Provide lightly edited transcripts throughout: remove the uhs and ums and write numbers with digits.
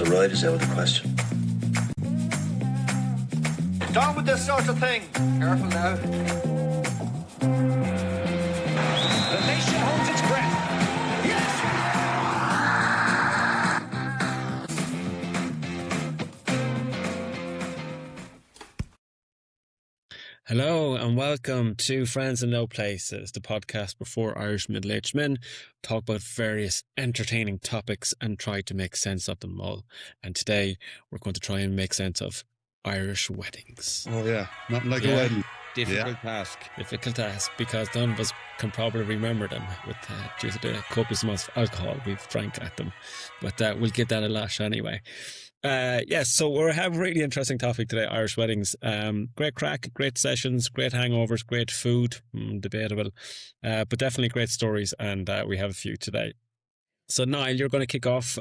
a ride, is out of the question. Down with this sort of thing. Careful now. The nation holds its breath. Yes! Hello and welcome to Friends in Low Places, the podcast where four Irish middle-aged men talk about various entertaining topics and try to make sense of them all. And today we're going to try and make sense of Irish weddings. Oh yeah, nothing like a wedding. Difficult task. Difficult task, because none of us can probably remember them with due to the copious amounts of alcohol we've drank at them. But we'll give that a lash anyway. Yes, so we have a really interesting topic today, Irish weddings. Great crack, great sessions, great hangovers, great food, debatable, but definitely great stories, and we have a few today. So Niall, you're going to kick off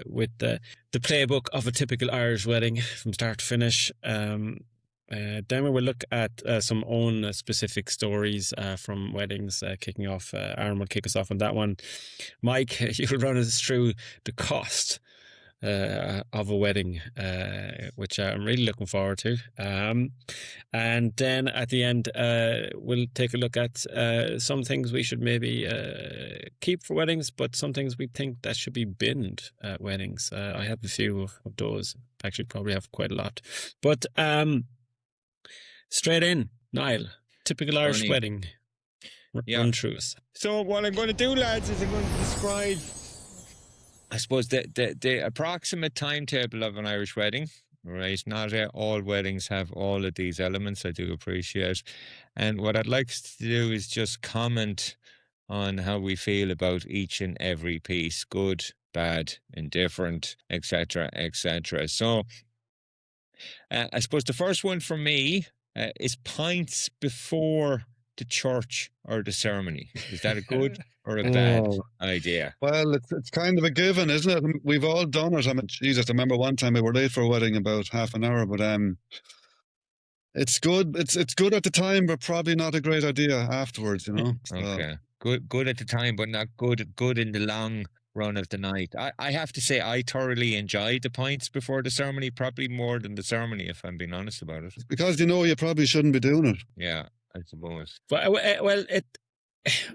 with the playbook of a typical Irish wedding from start to finish. Then we will look at some own specific stories from weddings, kicking off. Aaron will kick us off on that one. Mike, you'll run us through the cost of a wedding, which I'm really looking forward to. And then at the end, we'll take a look at some things we should maybe keep for weddings, but some things we think that should be binned at weddings. I have a few of those. Actually, probably have quite a lot. But straight in, Niall, typical Irish wedding. Run through us. So what I'm going to do, lads, is I'm going to describe, I suppose, the approximate timetable of an Irish wedding, right? Not all weddings have all of these elements, I do appreciate. And what I'd like to do is just comment on how we feel about each and every piece, good, bad, indifferent, etc., etc. So I suppose the first one for me is pints before the church or the ceremony. Is that a good or a bad idea? Well, it's kind of a given, isn't it? We've all done it. I mean, Jesus, I remember one time we were late for a wedding about half an hour, but it's good. It's good at the time, but probably not a great idea afterwards, you know. Okay, good at the time, but not good in the long run of the night. I have to say I thoroughly enjoyed the pints before the ceremony, probably more than the ceremony, if I'm being honest about it. Because you probably shouldn't be doing it. Yeah, I suppose. Well,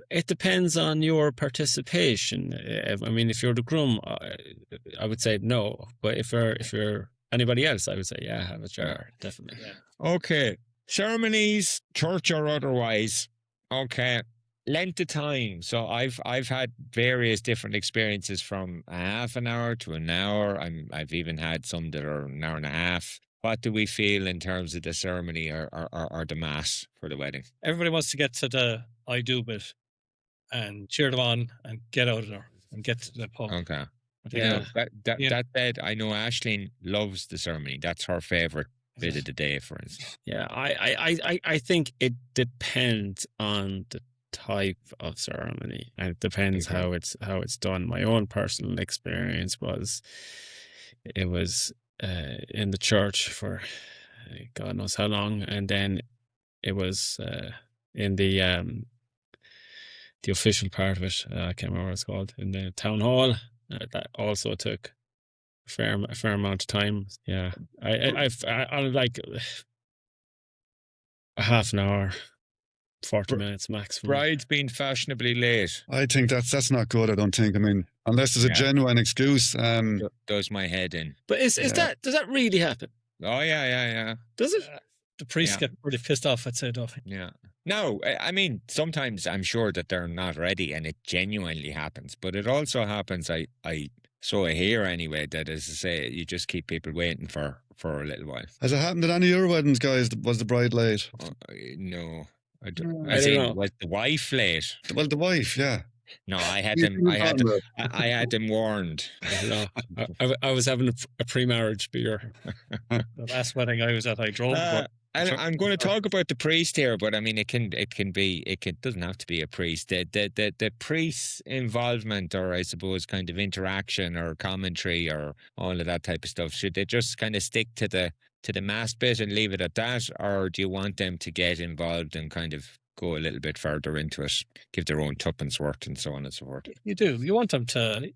it depends on your participation. I mean, if you're the groom, I would say no. But if you're anybody else, I would say yeah, have a jar, definitely. Yeah. Okay, ceremonies, church or otherwise. Okay, length of time. So I've had various different experiences from a half an hour to an hour. I've even had some that are an hour and a half. What do we feel in terms of the ceremony or the mass for the wedding? Everybody wants to get to the I do bit and cheer them on and get out of there and get to the pub. Okay. That said, I know Aisling loves the ceremony. That's her favourite bit of the day, for instance. Yeah, I think it depends on the type of ceremony, and it depends how it's done. My own personal experience was it was in the church for God knows how long, and then it was in the official part of it. I can't remember what it's called, in the town hall. That also took a fair amount of time. Yeah, I like a half an hour, 40 minutes max. Bride's being fashionably late. I think that's not good. I don't think. I mean, unless there's a genuine excuse. Does my head in? But does that really happen? Oh yeah. Does it? The priests get pretty pissed off, I'd say, Duffy. Yeah. No, I mean, sometimes I'm sure that they're not ready and it genuinely happens. But it also happens, I hear anyway, that, as I say, you just keep people waiting for a little while. Has it happened at any of your weddings, guys? Was the bride late? No. I don't know. Was the wife late? Well, the wife, yeah. No, I had them warned. No, I was having a pre-marriage beer. The last wedding I was at, I drove. I'm going to talk about the priest here, but I mean, it doesn't have to be a priest. The priest's involvement, or I suppose kind of interaction or commentary or all of that type of stuff, should they just kind of stick to the mass bit and leave it at that, or do you want them to get involved and kind of go a little bit further into it, give their own tuppence worth and so on and so forth. You do. You want them to,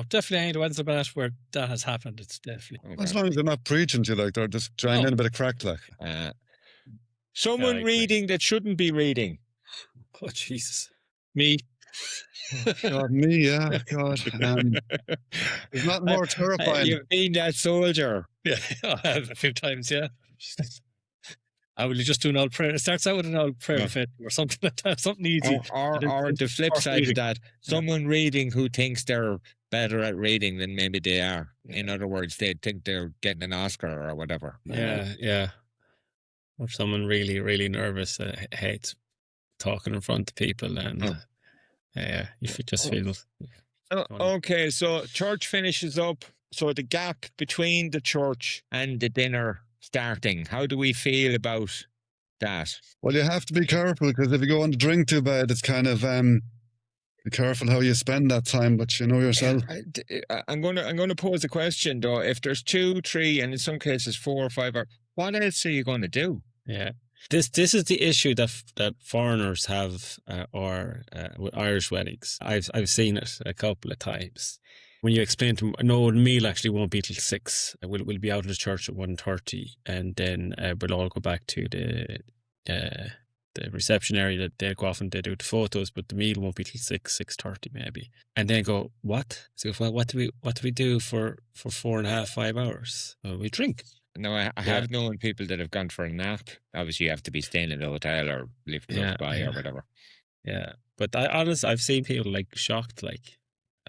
definitely ain't Wednesday night where that has happened. It's definitely. As long as they're not preaching to you, like they're just trying in a bit of crack, like. Someone reading that shouldn't be reading. Oh, Jesus. Me. God, me, yeah, God. There's nothing more terrifying. You've been that soldier. Yeah, I have a few times, yeah. I will just do an old prayer. It starts out with an old prayer of faith or something like that, something easy. Or the flip side of that, someone reading who thinks they're better at reading than maybe they are. In other words, they think they're getting an Oscar or whatever. Yeah. Or someone really, really nervous hates talking in front of people, and you just feel. Okay, so church finishes up. So the gap between the church and the dinner starting, how do we feel about that? Well, you have to be careful, because if you go on to drink too bad, it's kind of be careful how you spend that time, but you know yourself. I'm going to pose a question though. If there's 2, 3, and in some cases 4 or 5 hours, what else are you going to do? Yeah, this is the issue that foreigners have, or with Irish weddings. I've seen it a couple of times. When you explain to them, no, the meal actually won't be till 6. We'll be out of the church at 1:30, and then we'll all go back to the reception area. That they'll go off and they do the photos, but the meal won't be till 6:30 maybe. And then go, what? So, well, what do we do for 4.5, 5 hours? Well, we drink. No, I have known people that have gone for a nap. Obviously, you have to be staying in a hotel or live close by or whatever. Yeah, but I've seen people shocked,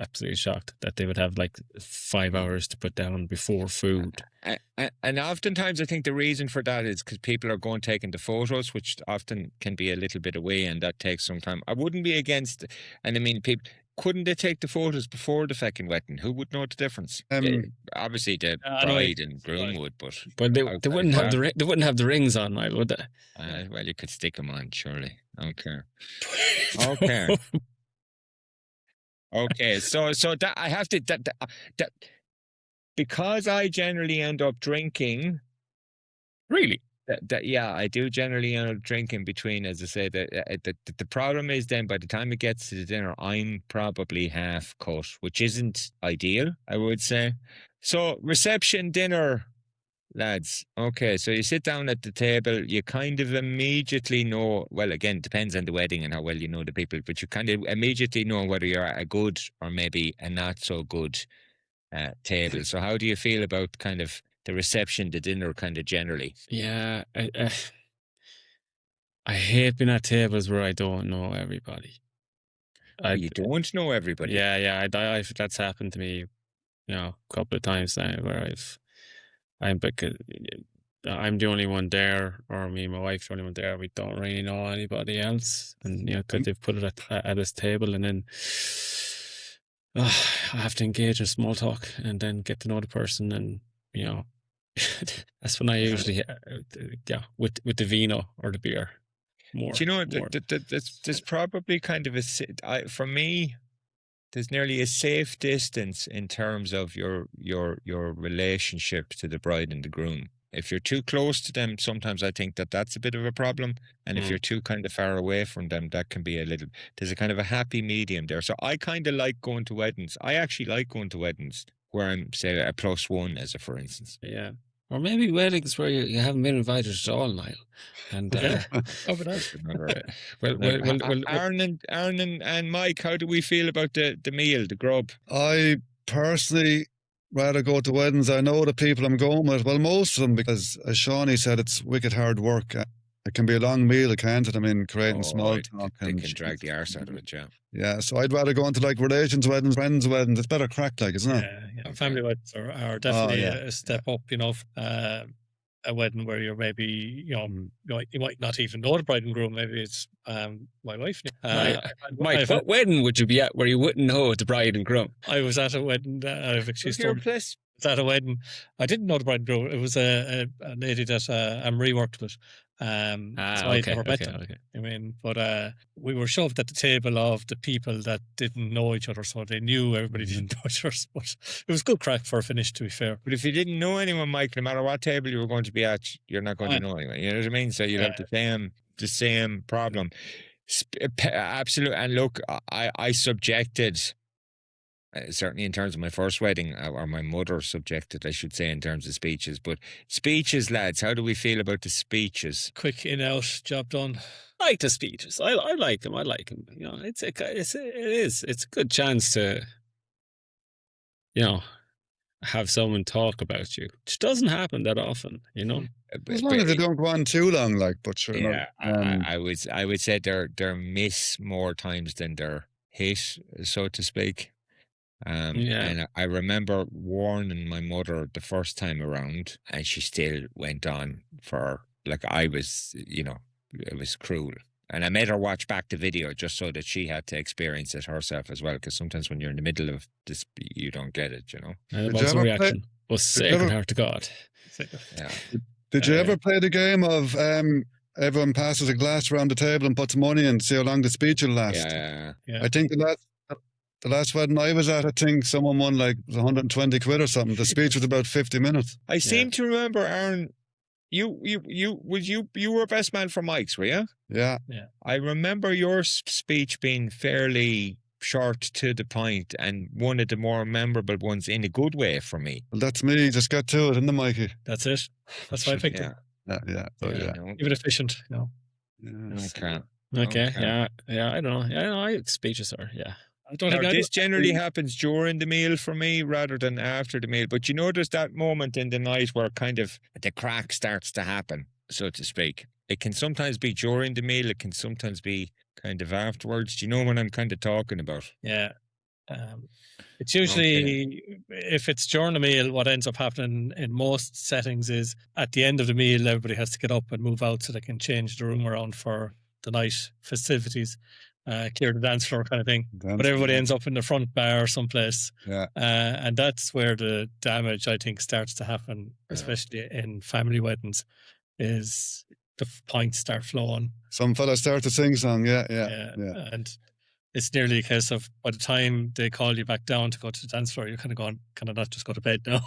absolutely shocked that they would have 5 hours to put down before food. And oftentimes I think the reason for that is because people are going taking the photos, which often can be a little bit away, and that takes some time. I wouldn't be against, and I mean, people, couldn't they take the photos before the fucking wedding? Who would know the difference? Obviously the bride and groom would, but they wouldn't have they wouldn't have the rings on, Niall, would they? Well, you could stick them on, surely. Okay. Okay, so that I have to that because I generally end up drinking. Really? Yeah, I do generally end up drinking between, as I say, the problem is then by the time it gets to the dinner, I'm probably half cut, which isn't ideal, I would say. So reception dinner, lads. Okay, so you sit down at the table, you kind of immediately know, well, again, it depends on the wedding and how well you know the people, but you kind of immediately know whether you're at a good or maybe a not so good table. So how do you feel about kind of the reception, the dinner kind of generally? Yeah, I hate being at tables where I don't know everybody. You don't know everybody? Yeah, that's happened to me, a couple of times now where I'm the only one there, or me and my wife the only one there. We don't really know anybody else, and because they've put it at this table, and then I have to engage in small talk and then get to know the person, and that's when I usually with the vino or the beer more. Do you know there's probably kind of for me, there's nearly a safe distance in terms of your relationship to the bride and the groom. If you're too close to them, sometimes I think that's a bit of a problem. And if you're too kind of far away from them, that can be there's a kind of a happy medium there. So I kind of like going to weddings. I actually like going to weddings where I'm, say, a +1 as a for instance. Yeah. Or maybe weddings where you haven't been invited at all, Niall. And well, Aaron and Mike, how do we feel about the meal, the grub? I personally rather go to weddings. I know the people I'm going with, well, most of them, because as Shawnee said, it's wicked hard work. It can be a long meal, can't it? I mean, creating small talk. They can drag the arse out of it, yeah. Yeah, so I'd rather go into relations weddings, friends weddings. It's better crack, isn't it? Yeah. Family weddings are definitely a step up, a wedding where you're maybe, you might not even know the bride and groom. Maybe it's my wife. Mike, what wedding would you be at where you wouldn't know the bride and groom? I was at a wedding. I've actually at a wedding. I didn't know the bride and groom. It was a lady that Anne-Marie worked with. So I'd never met them. Okay. I mean, but we were shoved at the table of the people that didn't know each other, so they knew everybody didn't know each other. But it was good crack for a finish, to be fair. But if you didn't know anyone, Mike, no matter what table you were going to be at, you're not going to know anyone. You know what I mean? So you'd have the the same problem. Absolutely. And look, I subjected, certainly in terms of my first wedding, or my mother subjected, I should say, in terms of speeches. But speeches, lads, how do we feel about the speeches? Quick in out, job done. I like the speeches. I like them. I like them. You know, it's a good chance to, you know, have someone talk about you, which doesn't happen that often, you know. As long as they don't go on too long, like. But sure, yeah, I would say they're miss more times than they're hit, so to speak. And I remember warning my mother the first time around, and she still went on for, like, I was, you know, it was cruel. And I made her watch back the video just so that she had to experience it herself as well, because sometimes when you're in the middle of this, you don't get it, you know. And what's the reaction? Was Sacred Heart to God. Yeah. Did you ever play the game of everyone passes a glass around the table and puts money in, see how long the speech will last? Yeah. I think the last wedding I was at, I think someone won like 120 quid or something. The speech was about 50 minutes. I seem to remember, Aaron, you were best man for Mike's, were you? Yeah. I remember your speech being fairly short to the point, and one of the more memorable ones in a good way for me. Well, that's me. Just got to it, isn't it, Mikey? That's it. That's why I picked it. Yeah. Keep it efficient, you know. Okay. Yeah. I don't know. Yeah, I speeches are. Yeah. I don't think this generally happens during the meal for me rather than after the meal. But you know, there's that moment in the night where kind of the crack starts to happen, so to speak. It can sometimes be during the meal. It can sometimes be kind of afterwards. Do you know what I'm kind of talking about? Yeah. It's usually, if it's during the meal, what ends up happening in most settings is at the end of the meal, everybody has to get up and move out so they can change the room around for the night festivities, clear the dance floor kind of thing. But everybody ends up in the front bar someplace. Yeah. And that's where the damage, I think, starts to happen, especially in family weddings, is the pints start flowing. Some fella start to sing song, yeah. And it's nearly a case of by the time they call you back down to go to the dance floor, you're kind of going, can I not just go to bed now?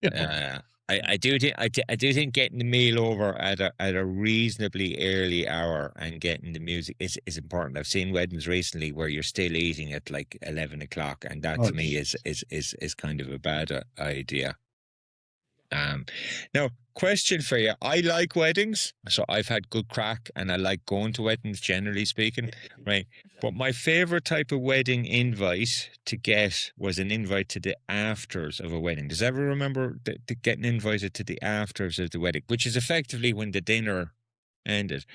Yeah. I do think getting the meal over at a reasonably early hour and getting the music is important. I've seen weddings recently where you're still eating at like 11 o'clock, and that to me is kind of a bad idea. Now, question for you. I like weddings, so I've had good crack, and I like going to weddings, generally speaking, right? But my favourite type of wedding invite to get was an invite to the afters of a wedding. Does everyone remember getting invited to the afters of the wedding, which is effectively when the dinner ended?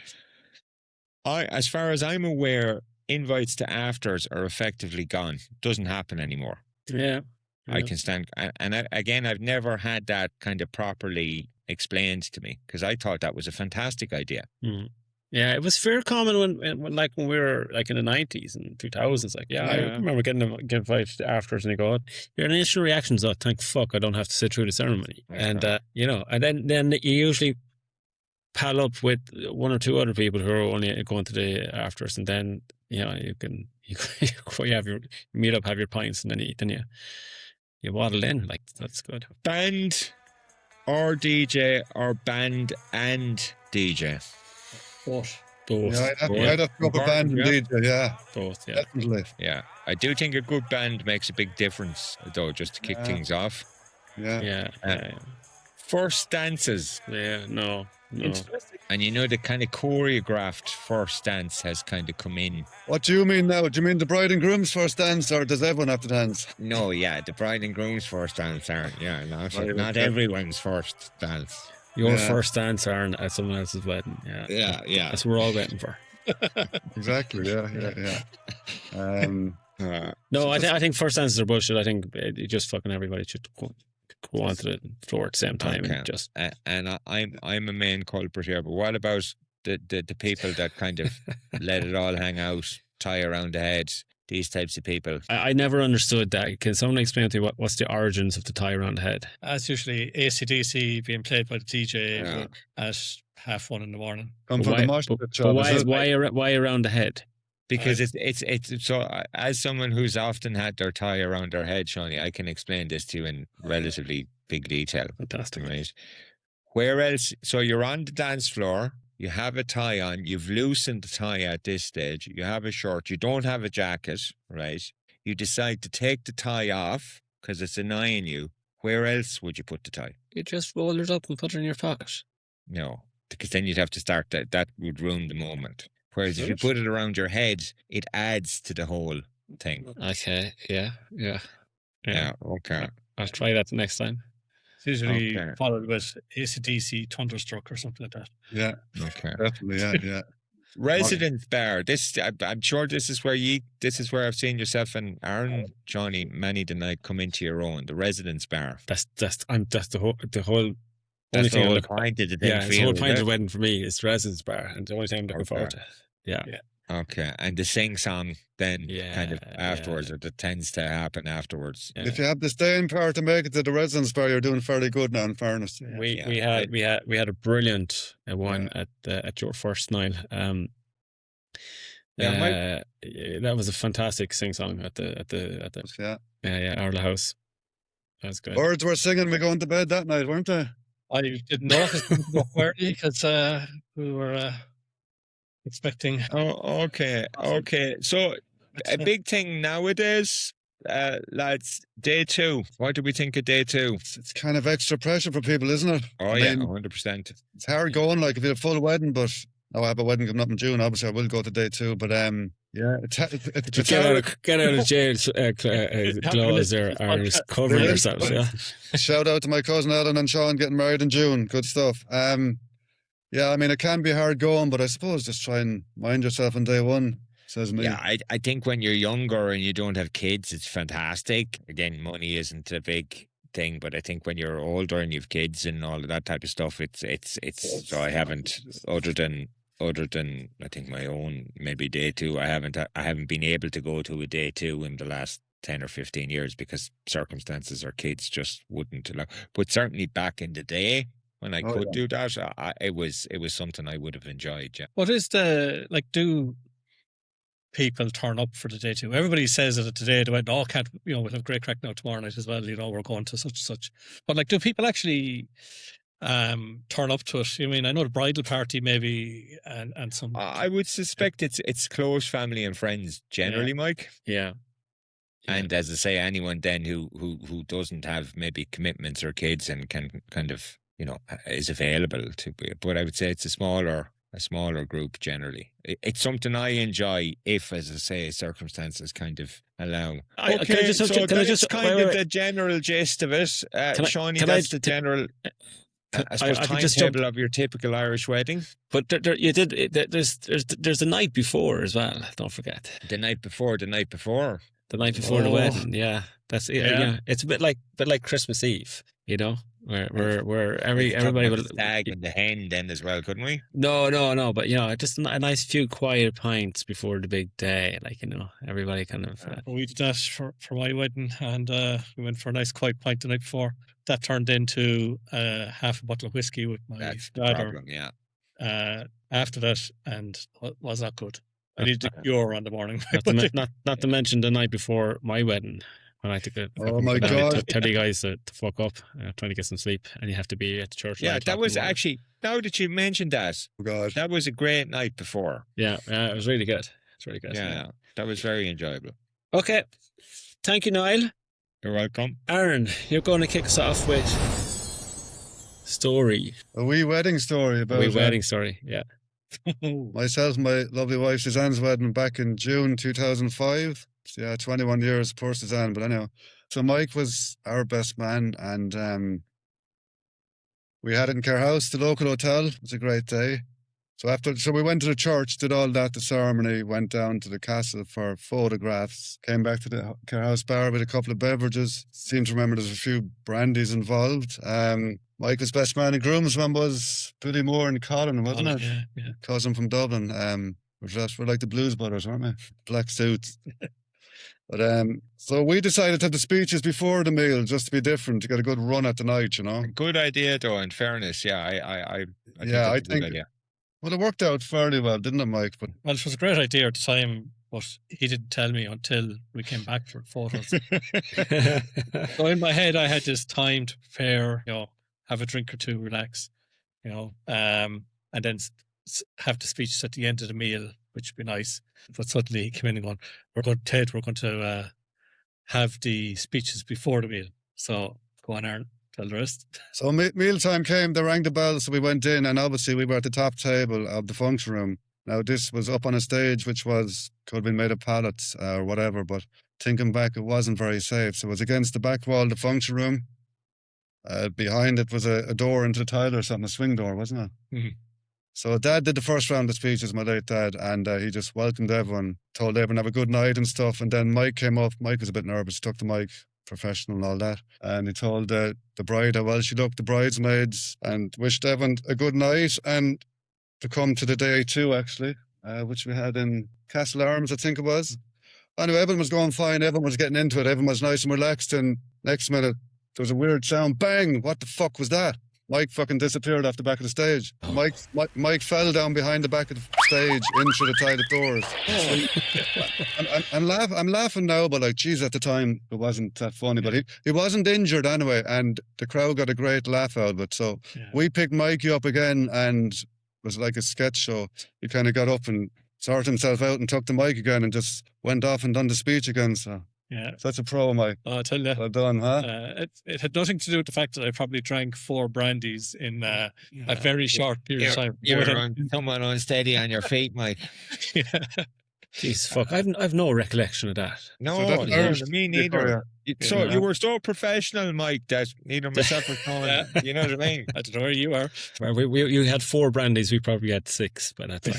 As far as I'm aware, invites to afters are effectively gone. Doesn't happen anymore. Yeah. I can stand, and again, I've never had that kind of properly explained to me, because I thought that was a fantastic idea. Yeah, it was fair common when we were like in the 90s and 2000s. Like, I remember getting invited afterwards, and they go, your initial reactions are, thank fuck, I don't have to sit through the ceremony. And and then you usually pal up with one or two other people who are only going to the afters, and then you have your meet up, have your pints, and then you waddle in. Like, that's good. Band or DJ, or band and DJ? Both. Yeah, I'd have to go for band and DJ, yeah. Both, yeah. Definitely. Yeah. I do think a good band makes a big difference, though, just to kick things off. Yeah. First dances. Yeah, no. And the kind of choreographed first dance has kind of come in. What do you mean now? Do you mean the bride and groom's first dance, or does everyone have to dance? No, yeah, the bride and groom's first dance aren't. Yeah, not everyone's first dance. Your first dance aren't at someone else's wedding. Yeah. That's what we're all waiting for. Exactly. Yeah. No, I think first dances are bullshit. I think just fucking everybody should go onto the floor at the same time and just. And I'm a main culprit here. But what about the people that kind of let it all hang out, tie around the head? These types of people. I never understood that. Can someone explain to me what's the origins of the tie around the head? That's usually AC/DC being played by the DJ at 1:30 in the morning. Why around the head? Because it's so. As someone who's often had their tie around their head, Shawnee, I can explain this to you in relatively big detail. Fantastic, right? Where else? So you're on the dance floor. you have a tie on, you've loosened the tie at this stage, you have a shirt, you don't have a jacket, right? You decide to take the tie off because it's annoying you. Where else would you put the tie? You just roll it up and put it in your pocket. No, because then you'd have to start that. That would ruin the moment. Whereas if you put it around your head, it adds to the whole thing. Okay, yeah. Yeah, okay. I'll try that next time. It's usually followed with AC/DC Thunderstruck or something like that. Yeah. Okay. Definitely, yeah. Residence bar. I'm sure this is where I've seen yourself and Aaron, Johnny, many the night come into your own. The residence bar. That's the whole That's only thing the I whole look point of the thing. Yeah, for it's the you, whole point is of the it? wedding for me is the residence bar, and the only thing I'm looking forward to. Yeah. Okay, and the sing song then kind of Yeah, afterwards, or that tends to happen afterwards. Yeah. If you have the staying power to make it to the residence bar, you're doing fairly good now. In fairness, We had a brilliant one at your first night. That was a fantastic sing song at the Arla House. That was good. Birds were singing. We going to bed that night, weren't they? I didn't know because we were expecting. Oh, okay. So a big thing nowadays, lads. Day 2. What do we think of day 2? It's kind of extra pressure for people, isn't it? Oh, I mean, 100%. It's hard going. Like if you have a full wedding, but I have a wedding coming up in June. Obviously, I will go to day 2. But it's get out of jail clause there, or just cover yourselves. Yeah. Shout out to my cousin Ellen and Sean getting married in June. Good stuff. Yeah, I mean it can be hard going, but I suppose just try and mind yourself on day 1. Says me. Yeah, I think when you're younger and you don't have kids, it's fantastic. Again, money isn't a big thing, but I think when you're older and you've kids and all of that type of stuff, it's so I haven't other than I think my own maybe day 2. I haven't been able to go to a day 2 in the last 10 or 15 years because circumstances or kids just wouldn't allow. But certainly back in the day when I could do that, it was something I would have enjoyed. Yeah. What is do people turn up for the day 2? Everybody says that today they went, can't, we'll have great crack now tomorrow night as well, we're going to such and such. But do people actually turn up to it? I mean, I know the bridal party maybe and some. I would suspect it's close family and friends generally, Mike. Yeah. And as I say, anyone then who doesn't have maybe commitments or kids and can kind of, is available to be. But I would say it's a smaller group generally. It's something I enjoy if, as I say, circumstances kind of allow. The general gist of it. Shawnee, that's the general timetable of your typical Irish wedding. But there's the night before as well. Don't forget the night before. The night before the wedding. Yeah, that's it. Yeah. It's a bit like Christmas Eve. Where everybody will stag and the hen then as well, couldn't we? No, but just a nice few quiet pints before the big day, everybody kind of. We did that for my wedding, and we went for a nice quiet pint the night before. That turned into half a bottle of whiskey with my dad. After that, and was that good? I needed to cure on the morning. Not to mention the night before my wedding. When I took my God! Tell you guys to fuck up, trying to get some sleep, and you have to be at the church. Yeah, that was actually. Now that you mentioned that, that was a great night before. Yeah, it was really good. It's really good. Yeah, that was very enjoyable. Okay, thank you, Niall. You're welcome, Aaron. You're going to kick us off with story. A wee wedding story about Yeah. Myself and my lovely wife Suzanne's wedding back in June 2005. Yeah, 21 years, poor Suzanne. But anyhow, so Mike was our best man, and we had it in Carehouse, the local hotel. It was a great day. So we went to the church, did all that, the ceremony, went down to the castle for photographs, came back to the Carehouse bar with a couple of beverages. Seem to remember there's a few brandies involved. Michael's best man and groomsman was Billy Moore and Colin, wasn't it? Yeah. Cousin from Dublin. We're like the Blues Brothers, aren't we? Black suits. But so we decided to have the speeches before the meal, just to be different, to get a good run at the night, Good idea, though. In fairness, I think I think. Idea. Well, it worked out fairly well, didn't it, Mike? But it was a great idea at the time, but he didn't tell me until we came back for photos. So in my head, I had this time to prepare, have a drink or two, relax, and then have the speeches at the end of the meal, which would be nice. But suddenly he came in and going, we're going to have the speeches before the meal. So go on, Aaron, tell the rest. So mealtime came, they rang the bell, so we went in, and obviously we were at the top table of the function room. Now this was up on a stage which could have been made of pallets or whatever, but thinking back, it wasn't very safe. So it was against the back wall of the function room. Behind it was a door into the tile or something, a swing door, wasn't it? Mm-hmm. So Dad did the first round of speeches, my late dad, and he just welcomed everyone, told everyone have a good night and stuff. And then Mike came up. Mike was a bit nervous, he took the mic, professional and all that. And he told the bride how well she looked, the bridesmaids, and wished everyone a good night and to come to the day 2, actually, which we had in Castle Arms, I think it was. Anyway, everyone was going fine. Everyone was getting into it. Everyone was nice and relaxed. And next minute, there was a weird sound. Bang! What the fuck was that? Mike fucking disappeared off the back of the stage. Oh. Mike fell down behind the back of the stage into the tiled doors. I'm laughing now, but like, geez, at the time it wasn't that funny. But he wasn't injured anyway, and the crowd got a great laugh out of it. So we picked Mikey up again, and it was like a sketch show. He kind of got up and sorted himself out and took the mic again and just went off and done the speech again. So. Yeah, such a pro, Mike. I tell you, well done, huh? It had nothing to do with the fact that I probably drank 4 brandies in a very short period of time. You're someone unsteady on your feet, Mike. Yeah. Jeez, fuck! I've no recollection of that. No, me neither. You were so professional, Mike, that neither myself or Colin. You know what I mean? I don't know where you are. Well, you had 4 brandies. We probably had 6 by that time.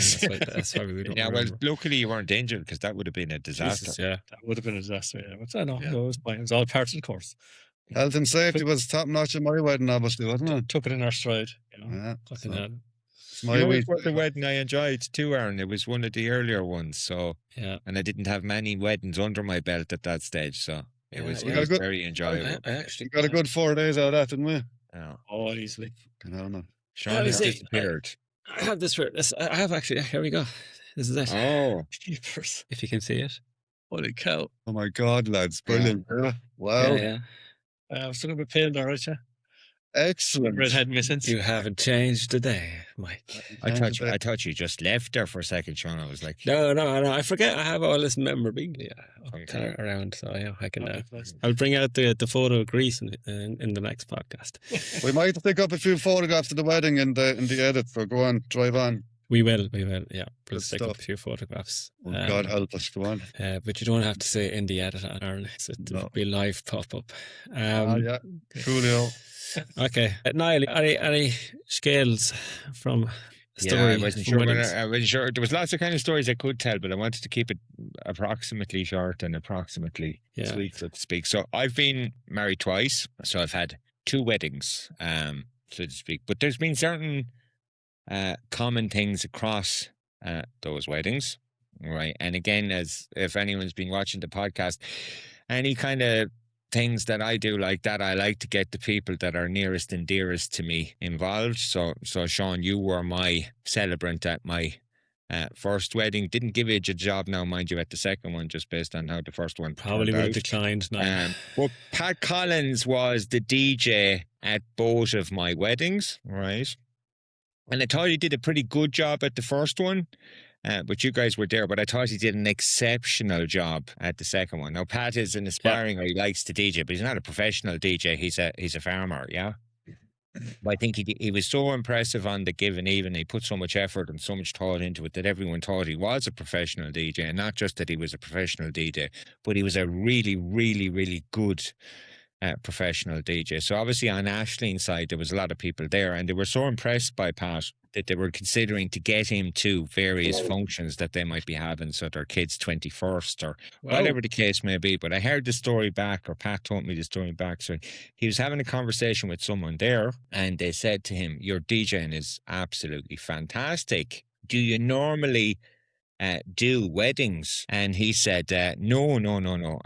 That's why we don't. Yeah, remember. well, luckily you weren't injured, because that would have been a disaster. Jesus, yeah, that would have been a disaster. Yeah, but I know it was fine. It was all part of the course. Health and safety was top notch at my wedding, obviously, wasn't it? Took it in our stride. Yeah. Fucking hell. It was the wedding I enjoyed too, Aaron. It was one of the earlier ones, so and I didn't have many weddings under my belt at that stage, so it was very enjoyable. I actually got a good 4 days out of that, didn't we? Oh, easily. I don't know. Sean has disappeared. I have this for this. I have actually. Here we go. This is it. Oh, if you can see it. Holy cow! Oh my God, lads, brilliant! Yeah. Wow. Yeah. I'm still gonna be pale there, aren't you? Excellent. Redhead missing. You haven't changed a day, Mike. I thought you just left there for a second, Sean. I was like, no. I forget. I have all this memorabilia around, so yeah, I can. I'll bring out the photo of Greece in the next podcast. We might pick up a few photographs of the wedding in the edit. So go on, drive on. We will. Yeah, we'll stick up a few photographs. Oh, God help us, go on. But you don't have to say in the edit, Aaron. It'll be live pop up. Yeah, coolio. Okay, Niall, any scales from story? I wasn't sure. There was lots of kind of stories I could tell, but I wanted to keep it approximately short and approximately sweet, so to speak. So I've been married twice, so I've had 2 weddings, so to speak. But there's been certain common things across those weddings, right? And again, as if anyone's been watching the podcast, any kind of things that I do like that, I like to get the people that are nearest and dearest to me involved. So Sean, you were my celebrant at my first wedding. Didn't give you a job now, mind you, at the second one, just based on how the first one probably would have declined now. But Pat Collins was the DJ at both of my weddings, right? And I thought he did a pretty good job at the first one. But you guys were there, but I thought he did an exceptional job at the second one. Now, Pat is an aspiring, or he likes to DJ, but he's not a professional DJ. He's a farmer, yeah? But I think he was so impressive on the give and even. He put so much effort and so much thought into it that everyone thought he was a professional DJ. And not just that he was a professional DJ, but he was a really, really, really good professional DJ. So obviously on Ashleen's side, there was a lot of people there, and they were so impressed by Pat that they were considering to get him to various functions that they might be having, so their kid's 21st or whatever the case may be. But I heard the story back, or Pat told me the story back. So he was having a conversation with someone there, and they said to him, "Your DJing is absolutely fantastic. Do you normally do weddings?" And he said, no.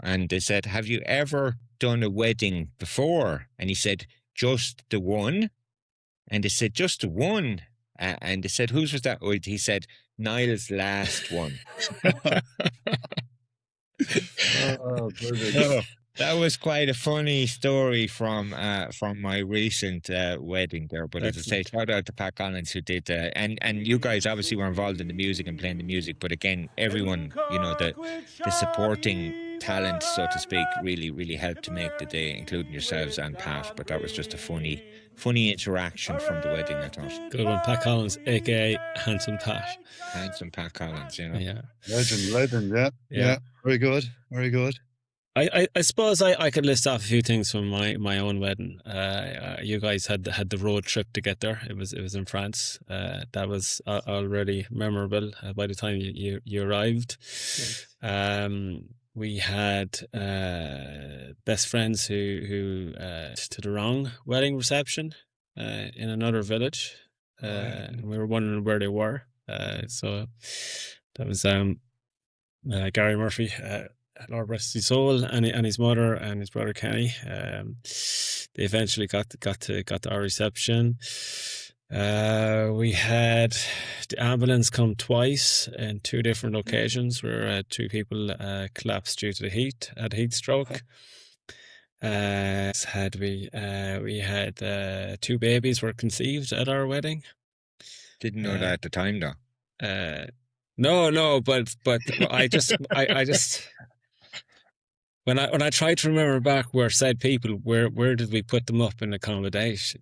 And they said, "Have you ever done a wedding before?" And he said, "Just the one." And they said, "Just the one?" And they said, "Whose was that?" He said, "Niall's last one." That was quite a funny story from my recent wedding there. But as I say, shout out to Pat Collins who did and you guys obviously were involved in the music and playing the music. But again, everyone, the supporting talent, so to speak, really helped to make the day, including yourselves and Pat. But that was just a funny interaction from the wedding, I thought. Good one, Pat Collins, aka Handsome Pat. Handsome Pat Collins, Yeah. Legend, yeah. Very good. I suppose I could list off a few things from my own wedding. You guys had the road trip to get there. It was in France. That was already memorable by the time you arrived. Yes. We had best friends who to the wrong wedding reception in another village. And we were wondering where they were. So that was Gary Murphy. Lord rest his soul, and his mother and his brother Kenny. They eventually got to our reception. We had the ambulance come twice in 2 different occasions where 2 people collapsed due to the heat, had heat stroke. We had 2 babies were conceived at our wedding. Didn't know that at the time, though. No, but I just when I tried to remember back where said people, where did we put them up in accommodation?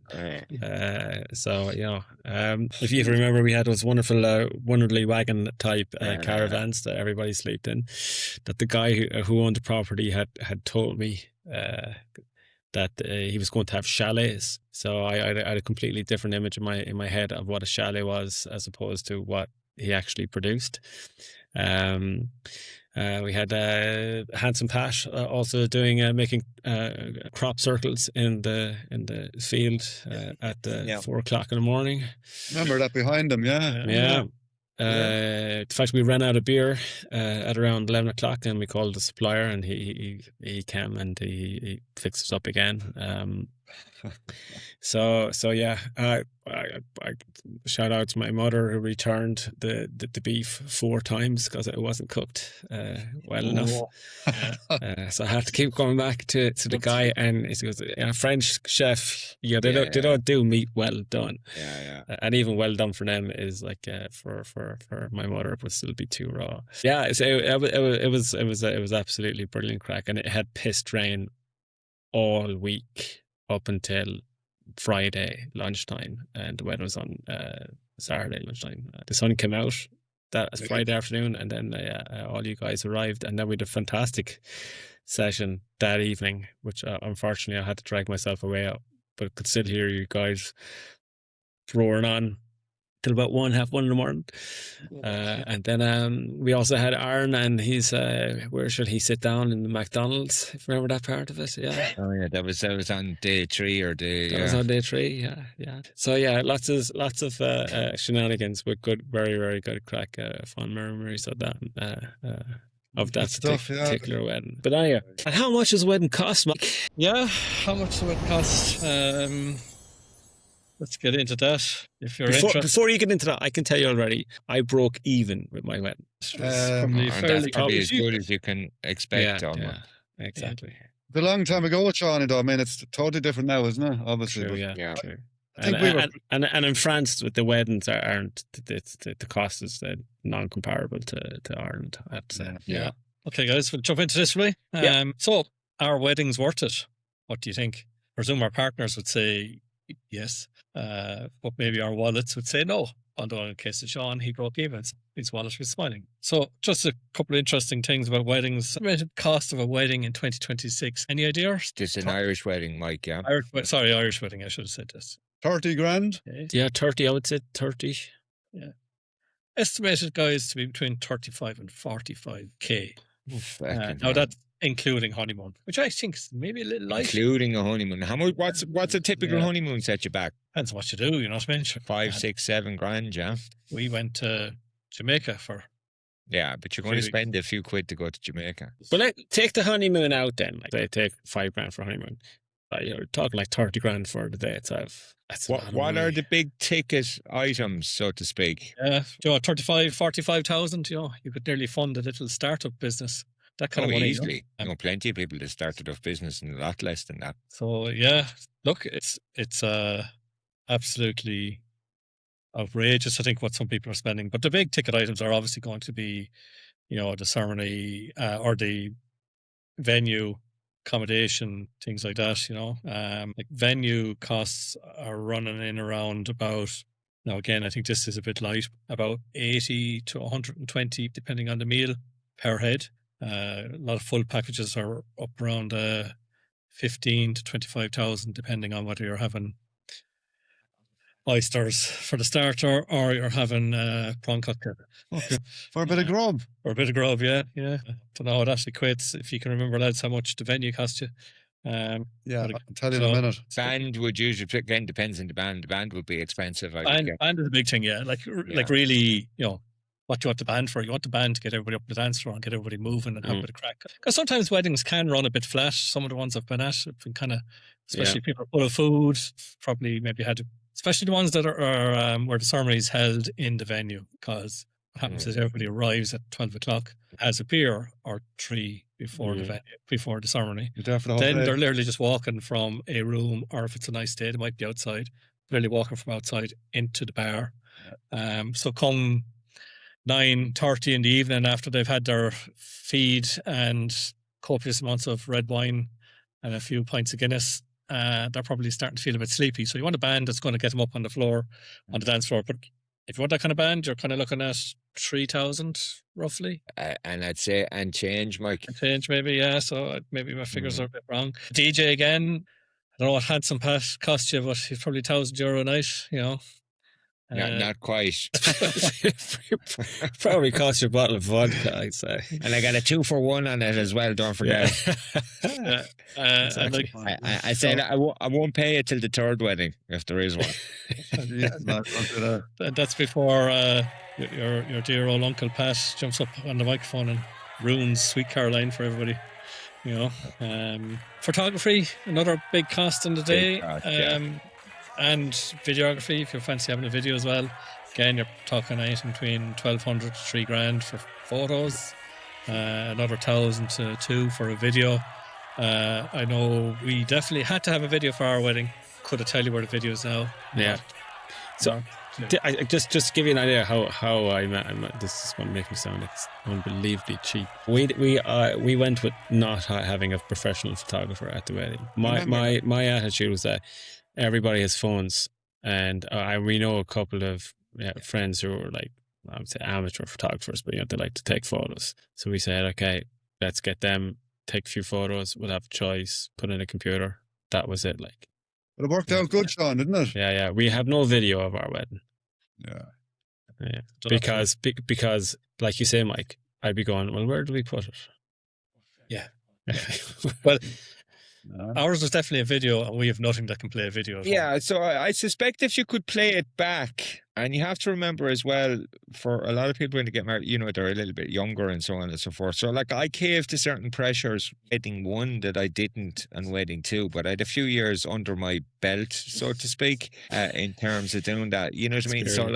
So if you remember, we had those wonderful Wonderly wagon type caravans that everybody slept in. That the guy who owned the property had told me that he was going to have chalets. So I had a completely different image in my head of what a chalet was as opposed to what he actually produced. We had Handsome Pat also doing making crop circles in the field at 4 o'clock in the morning. Remember that behind him, yeah. In fact, we ran out of beer at around 11 o'clock, and we called the supplier, and he came and he fixed us up again. So yeah, I shout out to my mother who returned the beef 4 times because it wasn't cooked well enough. So I had to keep going back to the guy, and he goes, French chef, they don't do meat well done. And even well done for them is like for my mother it would still be too raw. So it was absolutely brilliant crack, and it had pissed rain all week up until Friday lunchtime, and the weather was on Saturday lunchtime. The sun came out that Friday afternoon, and then all you guys arrived, and then we had a fantastic session that evening, which unfortunately I had to drag myself away up, but could still hear you guys roaring on till about 1:30 in the morning. And then we also had Aaron, and he's where should he sit down in the McDonald's, if you remember that part of it. That was on day 3 or day that was on day 3. So lots of shenanigans, but good, very, very good crack, fun memories of that particular wedding. But anyway, and how much does a wedding cost, Mike? How much does a wedding cost? Let's get into that. If you're interested. Before you get into that, I can tell you already, I broke even with my wedding. That's probably as good as you can expect on one. Exactly. It's a long time ago, Sean, though. I mean, it's totally different now, isn't it? Obviously. True, true. And in France, with the weddings, aren't the cost is non-comparable to Ireland, I have to say. Okay, guys, we'll jump into this, really. So, are weddings worth it? What do you think? I presume our partners would say yes, but maybe our wallets would say no. Although in the case of Sean, he broke even. His wallet was smiling. So just a couple of interesting things about weddings. Estimated cost of a wedding in 2026. Any idea? Just an Irish wedding, Mike, yeah? Irish wedding. I should have said this. 30 grand? Yeah, 30. I would say 30. Yeah. Estimated, guys, to be between 35 and 45k. Now that's including honeymoon, which I think is maybe a little light. Including a honeymoon. How much? What's a typical honeymoon set you back? Depends on what you do, you know what I mean? 5, 6, 7 grand, yeah. We went to Jamaica for... Yeah, but you're going to spend a few quid to go to Jamaica. But take the honeymoon out then. Like they take 5 grand for honeymoon. You're talking like 30 grand for the day itself. What are the big ticket items, so to speak? 35, 45,000, you could nearly fund a little startup business that kind of money. Easily. Plenty of people that started off business in a lot less than that. So yeah, look, it's absolutely outrageous, I think, what some people are spending. But the big ticket items are obviously going to be, the ceremony or the venue, accommodation, things like that. Like venue costs are running in around about. Now again, I think this is a bit light. About 80 to 120, depending on the meal, per head. A lot of full packages are up around 15 to 25,000, depending on whether you're having oysters for the starter or you're having prawn cocktail. Okay. For a bit of grub. For a bit of grub, yeah. Don't know how that equates, if you can remember, lads, how much the venue cost you. I'll tell you in a minute. Band would usually, again, depends on the band. The band would be expensive. Band is a big thing, yeah. Like really, what do you want the band for? You want the band to get everybody up the dance floor and get everybody moving and have a bit of crack. Because sometimes weddings can run a bit flat. Some of the ones I've been at have been kind of, especially people full of food, probably maybe had, especially the ones that are where the ceremony is held in the venue. Because what happens is everybody arrives at 12 o'clock, has a beer or 3 before the venue, before the ceremony. Then they're literally just walking from a room, or if it's a nice day, they might be outside, literally walking from outside into the bar. So come 9:30 in the evening, after they've had their feed and copious amounts of red wine and a few pints of Guinness, they're probably starting to feel a bit sleepy. So you want a band that's going to get them up on the floor, on the dance floor. But if you want that kind of band, you're kind of looking at 3,000 roughly. And I'd say, and change, Mike. And change maybe, yeah. So maybe my figures are a bit wrong. DJ again, I don't know what Handsome Pat cost you, but he's probably €1,000 a night, Not quite. Probably cost you a bottle of vodka, I'd say. And I got a 2-for-1 on it as well, don't forget. Exactly. I said I won't pay it till the third wedding, if there is one. That's before your dear old Uncle Pat jumps up on the microphone and ruins Sweet Caroline for everybody. Photography, another big cost in the day. And videography, if you fancy having a video as well. Again, you're talking anything between 1,200 to $3,000 for photos, another 1,000 to 2 for a video. I know we definitely had to have a video for our wedding. Could I tell you where the video is now? Yeah. So, just to give you an idea how I met this is going to make me sound unbelievably cheap. We went with not having a professional photographer at the wedding. My attitude was that everybody has phones, and we know a couple of friends who are like, I would say amateur photographers, but they like to take photos. So we said, okay, let's get them, take a few photos, we'll have a choice, put in a computer. That was it. But it worked out good, Sean, didn't it? Yeah. We have no video of our wedding. Yeah. Because like you say, Mike, I'd be going, well, where do we put it? Yeah. Well, ours was definitely a video, and we have nothing that can play a video. Yeah, so I suspect if you could play it back, and you have to remember as well, for a lot of people when they get married, they're a little bit younger and so on and so forth. So I caved to certain pressures, wedding 1 that I didn't, and wedding 2, but I had a few years under my belt, so to speak, in terms of doing that. You know what I mean? So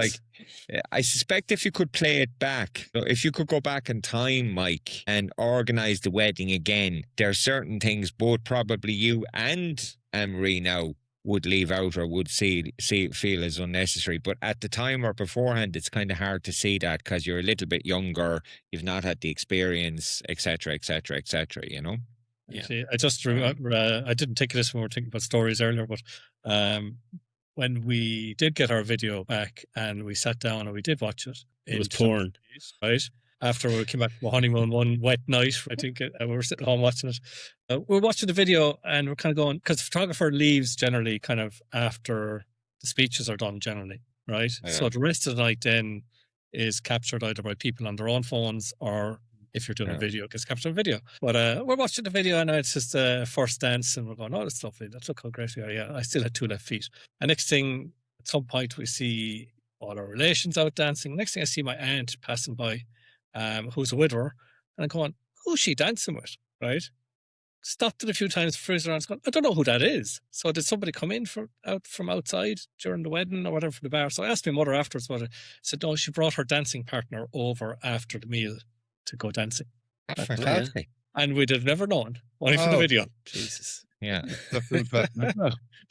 I suspect if you could play it back, if you could go back in time, Mike, and organise the wedding again, there are certain things both probably you and Anne-Marie now would leave out or would feel as unnecessary. But at the time or beforehand, it's kind of hard to see that because you're a little bit younger, you've not had the experience, etc., etc., etc., Yeah. See, I just remember, I didn't think of this when we were thinking about stories earlier, but when we did get our video back and we sat down and we did watch it. It was porn. Right? After we came back from a honeymoon one wet night, I think we were sitting home watching it. We were watching the video and we're kind of going, because the photographer leaves generally kind of after the speeches are done generally, right? Yeah. So the rest of the night then is captured either by people on their own phones or if you're doing a video, it gets captured on video. But we're watching the video and it's just the first dance and we're going, oh, that's lovely. Look how great we are. Yeah, I still had 2 left feet. And next thing, at some point, we see all our relations out dancing. Next thing I see my aunt passing by, who's a widower, and I'm going, who's she dancing with, right? Stopped it a few times, froze around, going, I don't know who that is. So did somebody come in from outside during the wedding or whatever from the bar? So I asked my mother afterwards about it. Said, no, she brought her dancing partner over after the meal to go dancing. Fantastic. And we'd have never known. Only for the video. Jesus. Yeah.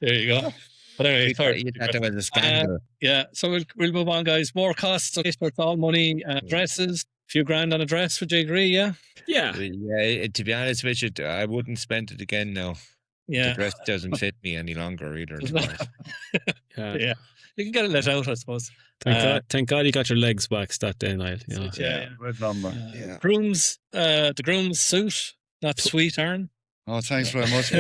There you go. But anyway, You thought there was a scandal. yeah, so we'll move on, guys. More costs. Okay, so it's all money. Dresses. A few grand on a dress. Would you agree? Yeah. Yeah. Yeah. To be honest with you, I wouldn't spend it again now. Yeah. The dress doesn't fit me any longer either. Yeah. You can get it let out, I suppose. Thank God you got your legs waxed that day, Niall. You know? Yeah. Red number. The groom's suit. Not sweet, Aaron. Oh, thanks very much.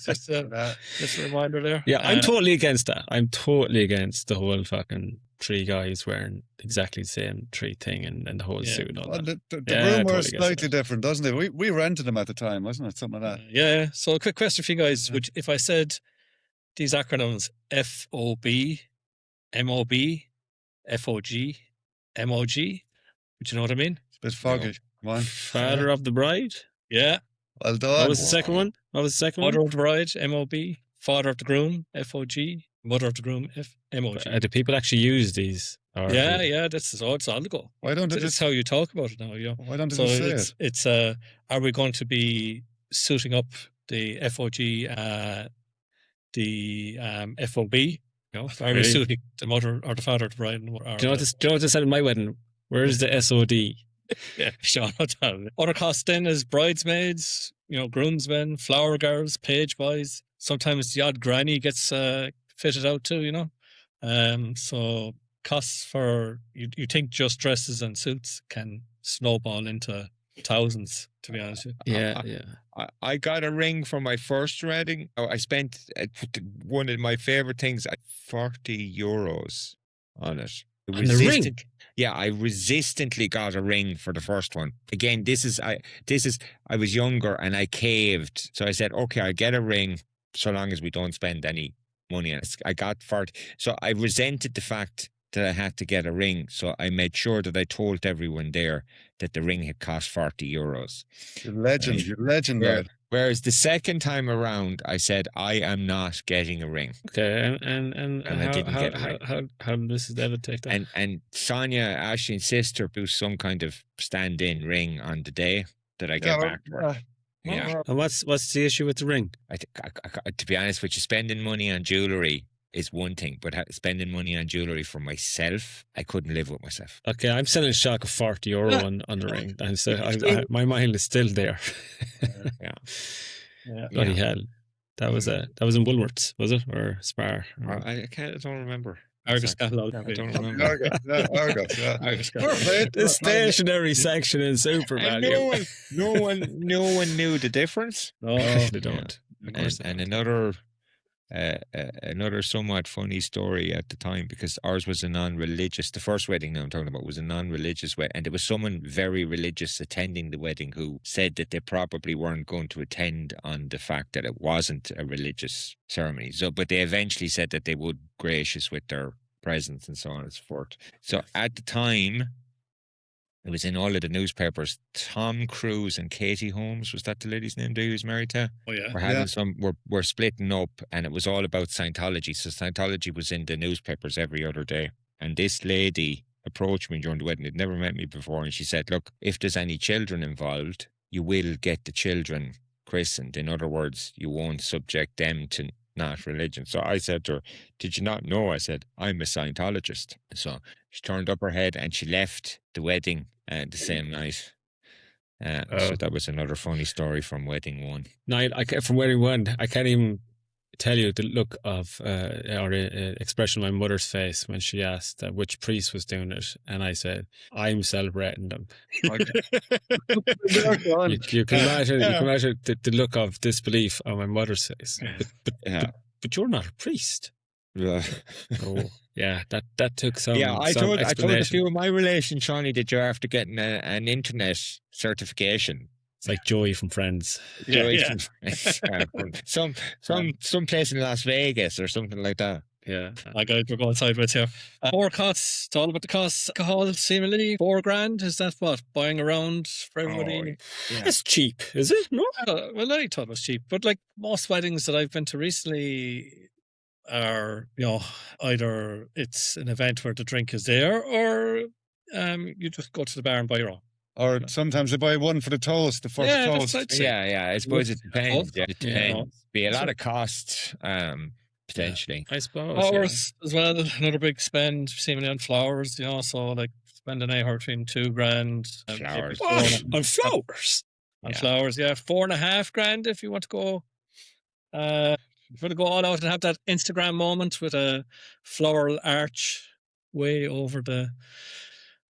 Just a reminder there. Yeah, I'm totally against that. I'm totally against the whole fucking three guys wearing exactly the same three thing and the whole suit and all that. The room was slightly different, doesn't it? We rented them at the time, wasn't it? Something like that. Yeah. So a quick question for you guys. Which, if I said these acronyms, FOB, MOB, FOG, MOG, would you know what I mean? It's a bit foggy. Come on. Father of the bride? Yeah. Well done. What was the second one? Mother of the bride, MOB. Father of the groom, FOG. Mother of the groom, MOG. Do people actually use these? Yeah, that's all. It's all to go. Why don't they That's how you talk about it now. You know? Why don't they just say it? It's are we going to be suiting up the FOG, the FOB? You know, are we suiting the mother or the father of the bride? Do you know what they said at my wedding? Where's the SOD? Yeah, sure. Other costs then is bridesmaids, you know, groomsmen, flower girls, page boys. Sometimes the odd granny gets fitted out too, you know. So costs for you think just dresses and suits can snowball into thousands, to be honest with you. Yeah. I got a ring for my first wedding. I spent one of my favorite things, €40 on it. On the ring? Yeah, I resistantly got a ring for the first one. Again, I was younger and I caved. So I said, okay, I'll get a ring so long as we don't spend any money on it. I got 40. So I resented the fact that I had to get a ring. So I made sure that I told everyone there that the ring had cost €40. You're legend, man. Whereas the second time around, I said, I am not getting a ring. Okay, and I didn't get a ring. How did Mrs. David take that? And Sonia, Ashley's sister, bought some kind of stand-in ring on the day that I get back to her. Yeah. And what's the issue with the ring? I to be honest with you, spending money on jewellery is one thing, but spending money on jewellery for myself, I couldn't live with myself. Okay, I'm selling a shock of €40 on the ring, and so my mind is still there. Yeah. Bloody hell! That was in Woolworths, was it, or Spar? I don't remember. Argus catalog. I don't remember. Argus, yeah. The stationery section in Super Value. No one knew the difference. No, they don't. And another somewhat funny story at the time, because ours was a non-religious. The first wedding now I'm talking about was a non-religious wedding, and there was someone very religious attending the wedding who said that they probably weren't going to attend on the fact that it wasn't a religious ceremony. So, but they eventually said that they would gracious with their presence and so on and so forth. So at the time, it was in all of the newspapers. Tom Cruise and Katie Holmes, was that the lady's name that he was married to? Oh yeah. We're splitting up, and it was all about Scientology. So Scientology was in the newspapers every other day. And this lady approached me during the wedding. They'd never met me before, and she said, "Look, if there's any children involved, you will get the children christened. In other words, you won't subject them to not religion." So I said to her, "Did you not know?" I said, "I'm a Scientologist." So she turned up her head and she left the wedding the same night. So that was another funny story from wedding one. From wedding one, I can't even tell you the look of or expression on my mother's face when she asked which priest was doing it, and I said, "I'm celebrating them." You can imagine the look of disbelief on my mother's face. But you're not a priest. Yeah. Oh, yeah. That took some. Yeah, I told a few of my relations, Shawnee, that you're after getting an internet certification. It's like Joey from Friends. Joey from Friends. some place in Las Vegas or something like that. Yeah, my guys, we're going sideways here. More costs. It's all about the costs. Alcohol, seemingly $4,000. Is that what buying around for everybody? Yeah. That's cheap, is it? No. Well, I thought it was cheap, but like most weddings that I've been to recently are, you know, either it's an event where the drink is there, or you just go to the bar and buy your own. Or sometimes they buy one for the toast, the first toast. Yeah. I suppose it depends. Yeah, it depends. Be a lot of cost, potentially. I suppose. Flowers as well. Another big spend, seemingly on flowers. So like spending anywhere between $2,000. Flowers. On flowers. On flowers, 4.5 grand if you want to go. If you want to go all out and have that Instagram moment with a floral arch way over the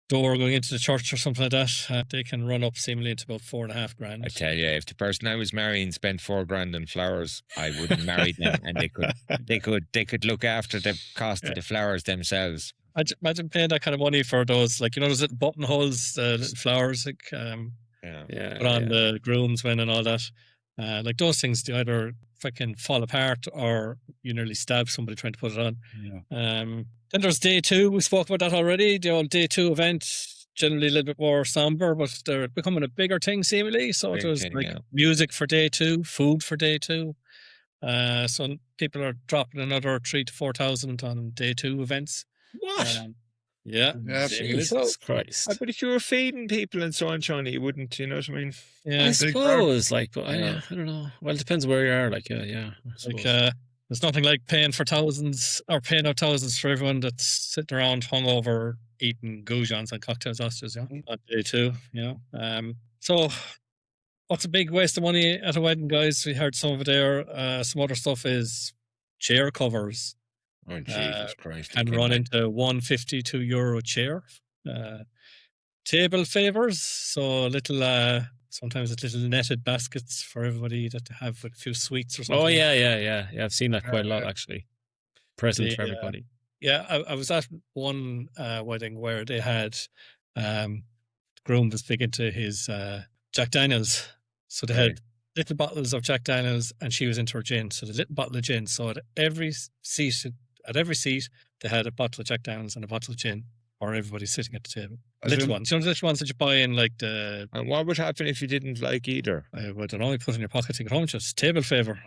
door going into the church or something like that, they can run up seemingly into about 4.5 grand. I tell you, if the person I was marrying spent $4,000 on flowers, I wouldn't marry them, and they could look after the cost of the flowers themselves. Imagine paying that kind of money for those, like those little buttonholes, little flowers, like put on the groomsmen and all that. Like those things, they either fucking fall apart or you nearly stab somebody trying to put it on. Then there's day 2. We spoke about that already. The old day 2 event, generally a little bit more somber, but they're becoming a bigger thing seemingly. So there's music for day 2, food for day 2. So people are dropping another 3,000 to 4,000 on day 2 events. What? Jesus Christ. But if you were feeding people and so on, Shawnee, you wouldn't, you know what I mean? Yeah, I suppose, but I don't know. Well, it depends where you are, there's nothing like paying for thousands or paying out thousands for everyone that's sitting around hungover eating goujons and cocktail sausages, on day 2, So what's a big waste of money at a wedding, guys? We heard some of it there. Some other stuff is chair covers. Oh, Jesus Christ. And run into €150 to €2 chair. Table favors, so sometimes it's little netted baskets for everybody that they have with a few sweets or something. Oh, yeah. I've seen that quite a lot, actually. Presents for everybody. I was at one wedding where they had, the groom was big into his Jack Daniels. So they had little bottles of Jack Daniels and she was into her gin. So the little bottle of gin. So at every seat, they had a bottle of Jack Daniels and a bottle of gin, or everybody sitting at the table. Little ones. The little ones that you buy in like the... And what would happen if you didn't like either? I don't know, you put it in your pocket, take it home, just table favour.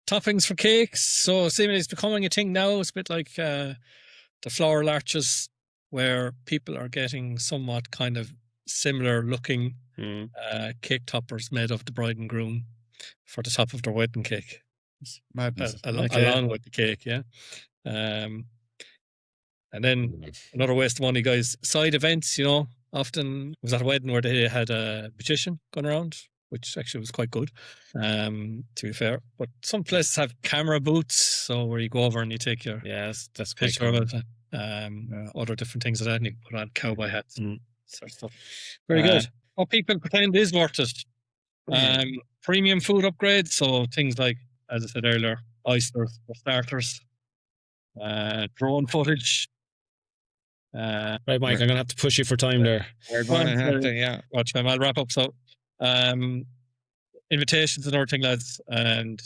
Toppings for cakes. So seemingly it's becoming a thing now. It's a bit like the floral arches where people are getting somewhat kind of similar looking cake toppers made of the bride and groom for the top of their wedding cake. Along with the cake, and then another waste of money, guys. Side events, often was at a wedding where they had a magician going around, which actually was quite good, to be fair. But some places have camera booths, so where you go over and you take your that's picture of it, other different things like that, and you can put on cowboy hats and sort of stuff. Very good. What people pretend is worth it. Premium food upgrades, so things like, as I said earlier, oysters for starters, drone footage. Right, Mike, I'm going to have to push you for time there. We're going to have to, Watch time, I'll wrap up. So, invitations and everything, lads, and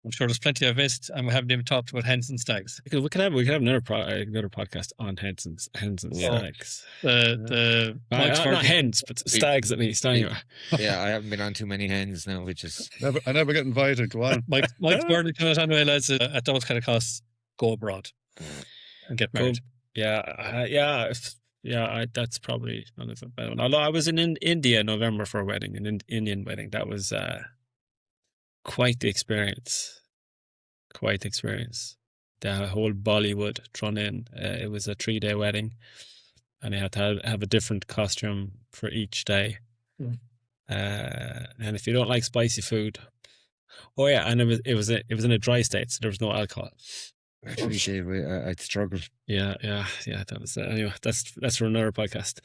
I'm sure there's plenty I've missed, and we haven't even talked about hens and stags. We could have another podcast on hens and stags. Not hens, but stags at least. Anyway. I haven't been on too many hens now, which is I never get invited. Go on. Mike's word on it anyway, lads. At those kind of costs, go abroad and get married. That's probably none of it. Although I was in India in November for a wedding, an Indian wedding. That was quite the experience. The whole Bollywood thrown in. It was a 3-day wedding, and you had to have a different costume for each day. And if you don't like spicy food, and it was in a dry state, so there was no alcohol. Actually, I'd struggle. Yeah. That was anyway. That's for another podcast.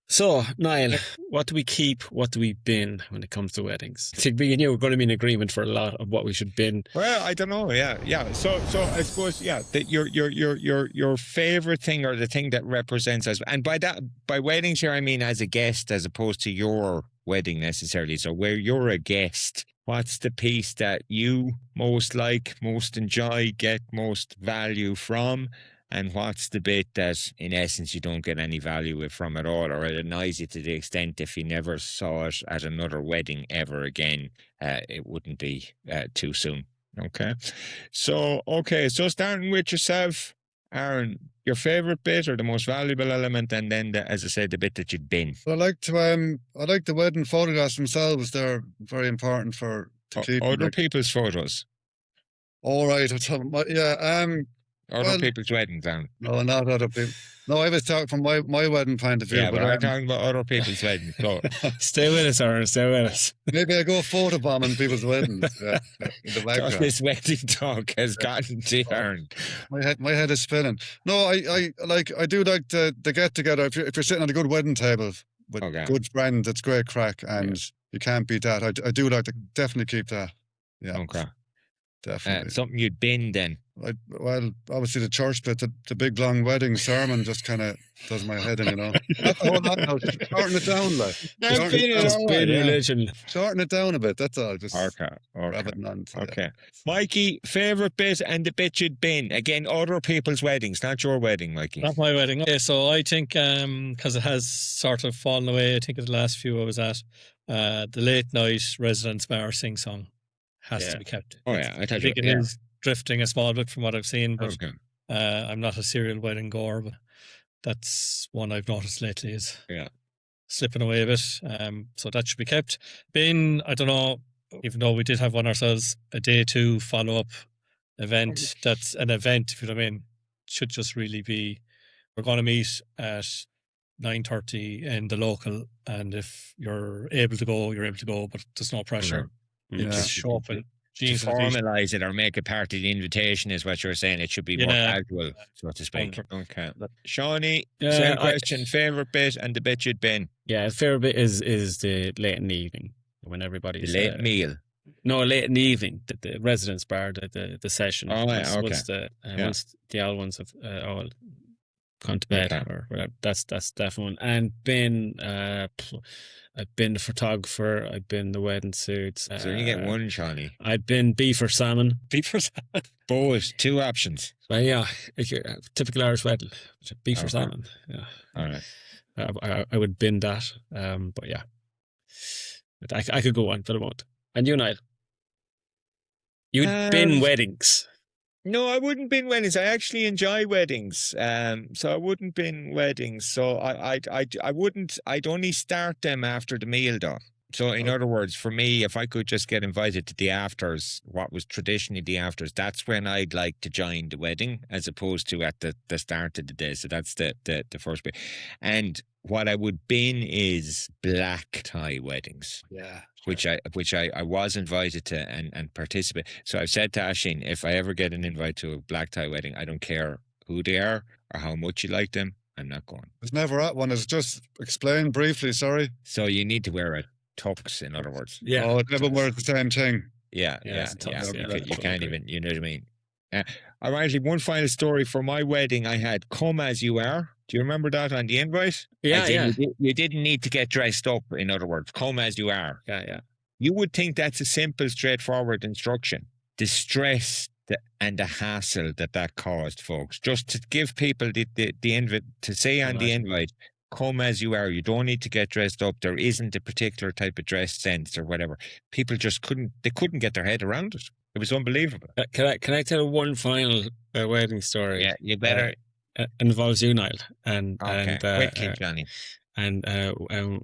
So, Niall, what do we keep? What do we bin when it comes to weddings? I think me and you are going to be in agreement for a lot of what we should bin. Well, I don't know. Yeah. So I suppose that your favorite thing, or the thing that represents us, and by weddings here I mean as a guest as opposed to your wedding necessarily. So where you're a guest, what's the piece that you most like, most enjoy, get most value from? And what's the bit that, in essence, you don't get any value from at all, or it annoys you to the extent if you never saw it at another wedding ever again, it wouldn't be too soon. Okay. So starting with yourself, Aaron, your favourite bit or the most valuable element, and then, as I said, the bit that you'd bin. I like the wedding photographs themselves. They're very important to keep. Other people's photos. All right. Other people's weddings, Aaron. No, not other people. No, I was talking from my wedding point of view. Yeah, but I'm talking about other people's weddings. So. Stay with us, Aaron. Stay with us. Maybe I go photobombing people's weddings. Yeah, in the background. This wedding talk has gotten to Aaron. My head is spinning. No, I do like the get together. If you're sitting at a good wedding table with good friends, it's great crack, and you can't beat that. I do like to definitely keep that. Yeah. Okay. Definitely. Something you'd bin then. Well, obviously the church bit, the big long wedding sermon just kind of does my head in, Not the whole lot now. Shorten it down, like. Shorten it down a bit. That's all. Just Okay. Mikey, favourite bit and the bit you'd bin. Again, other people's weddings, not your wedding, Mikey. Not my wedding. Okay, so I think because it has sort of fallen away. I think of the last few I was at, the late night residence bar sing song has to be kept. Oh yeah, I think it is drifting a small bit from what I've seen, but I'm not a serial wedding goer, but that's one I've noticed lately is slipping away a bit. So that should be kept. Bin, I don't know, even though we did have one ourselves, a day 2 follow-up event. That's an event, if you know what I mean. Should just really be, we're going to meet at 9:30 in the local, and if you're able to go, you're able to go, but there's no pressure. Just show up and to formalise it or make it part of the invitation is what you're saying. It should be more casual, so to speak. Okay. Shawnee, same question. Favourite bit and the bit you'd been? Yeah, favourite bit is the late in the evening when everybody's... The late meal? No, late in the evening. The residence bar, the session. Oh, yeah, okay. Once the old ones have all gone to bed or whatever. That's definitely one. And been... I've been the photographer. I've been the wedding suits. So you get one, Shawnee. I've been beef or salmon. Beef or salmon. Both, 2 options. Well, yeah, typical Irish wedding. Beef or salmon. Yeah. All right. I would bin that. But yeah, I could go on, but I won't. And you, Niall? You'd bin weddings. No, I wouldn't bin weddings. I actually enjoy weddings. So I wouldn't bin weddings. So I wouldn't. I'd only start them after the meal, though. So in other words, for me, if I could just get invited to the afters, what was traditionally the afters, that's when I'd like to join the wedding, as opposed to at the start of the day. So that's the first bit. And what I would bin is black tie weddings. Yeah. Which I was invited to and participate. So I've said to Aisling, if I ever get an invite to a black tie wedding, I don't care who they are or how much you like them, I'm not going. I was never at one. It's just explain briefly, sorry. So you need to wear a tux, in other words. Yeah. Oh, never wear the same thing. Yeah. You can't even, you know what I mean? All right, one final story for my wedding. I had Come As You Are. Do you remember that on the invite? Yeah. You didn't need to get dressed up, in other words. Come as you are. Yeah. You would think that's a simple, straightforward instruction. The stress and the hassle that caused, folks. Just to give people the invite, to say on the invite, come as you are. You don't need to get dressed up. There isn't a particular type of dress sense or whatever. People just couldn't get their head around it. It was unbelievable. Can I tell one final wedding story? Yeah, you better. Involves you, Niall, and quickly, Johnny, and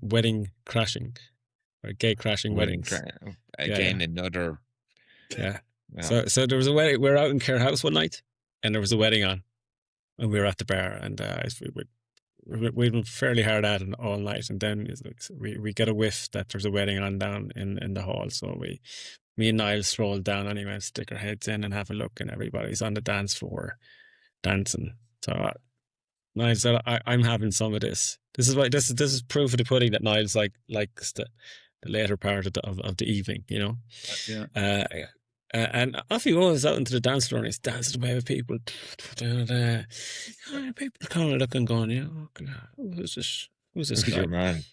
wedding crashing, or gay crashing weddings. Another. Yeah. So there was a wedding. We were out in Care House one night, and there was a wedding on, and we were at the bar, and we'd been fairly hard at it all night, and then we get a whiff that there's a wedding on down in the hall. So me and Niall strolled down anyway, stick our heads in and have a look, and everybody's on the dance floor dancing. So Niall said, I'm having some of this. This is proof of the pudding that Niall's likes the later part of the evening, you know. Yeah. And off he goes out into the dance floor and he's dancing away with people. People kind of looking, going, yeah, who's this guy? Your man.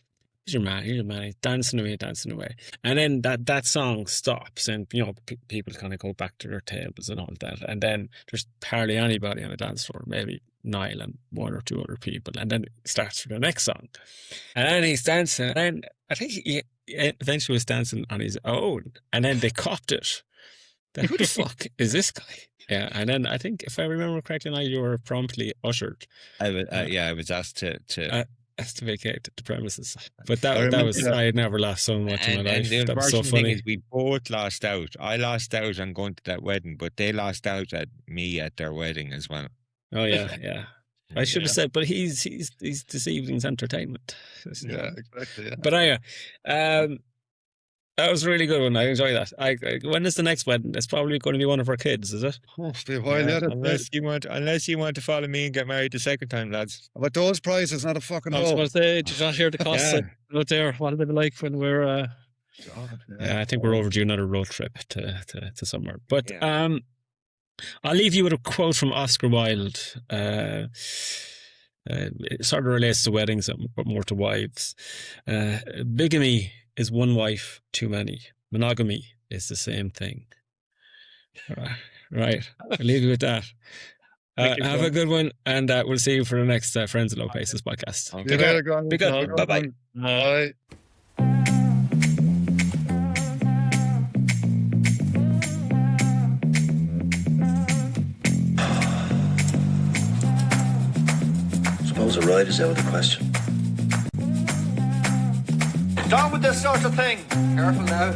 He's your man. He's dancing away. And then that song stops, and you know people kind of go back to their tables and all that. And then there's hardly anybody on the dance floor, maybe Niall and 1 or 2 other people. And then it starts for the next song, and then he's dancing. And I think he eventually was dancing on his own. And then they copped it. Who the fuck is this guy? Yeah, and then I think if I remember correctly, now you were promptly ushered. I was asked to vacate the premises. But I had never laughed so much in my life. And the that was so unfortunate thing funny. is we both lost out. I lost out on going to that wedding, but they lost out at me at their wedding as well. Oh yeah. I should have said, but he's this evening's entertainment. Yeah, exactly. Yeah. But that was a really good one. I enjoy that. When is the next wedding? It's probably going to be one of our kids, is it? Oh, it'll be a while yet. Unless you want to follow me and get married the second time, lads. But those prices, not a fucking I was going to say, did you not hear the costs out there? What are they like when we're... I think we're overdue another road trip to somewhere. But I'll leave you with a quote from Oscar Wilde. It sort of relates to weddings, but more to wives. Bigamy is one wife too many. Monogamy is the same thing. Right. I'll leave you with that. Have a good one, and we'll see you for the next Friends in Low Places podcast. Okay. Be good. Bye-bye. Bye. Suppose a ride is out of the question. Down with this sort of thing. Careful now.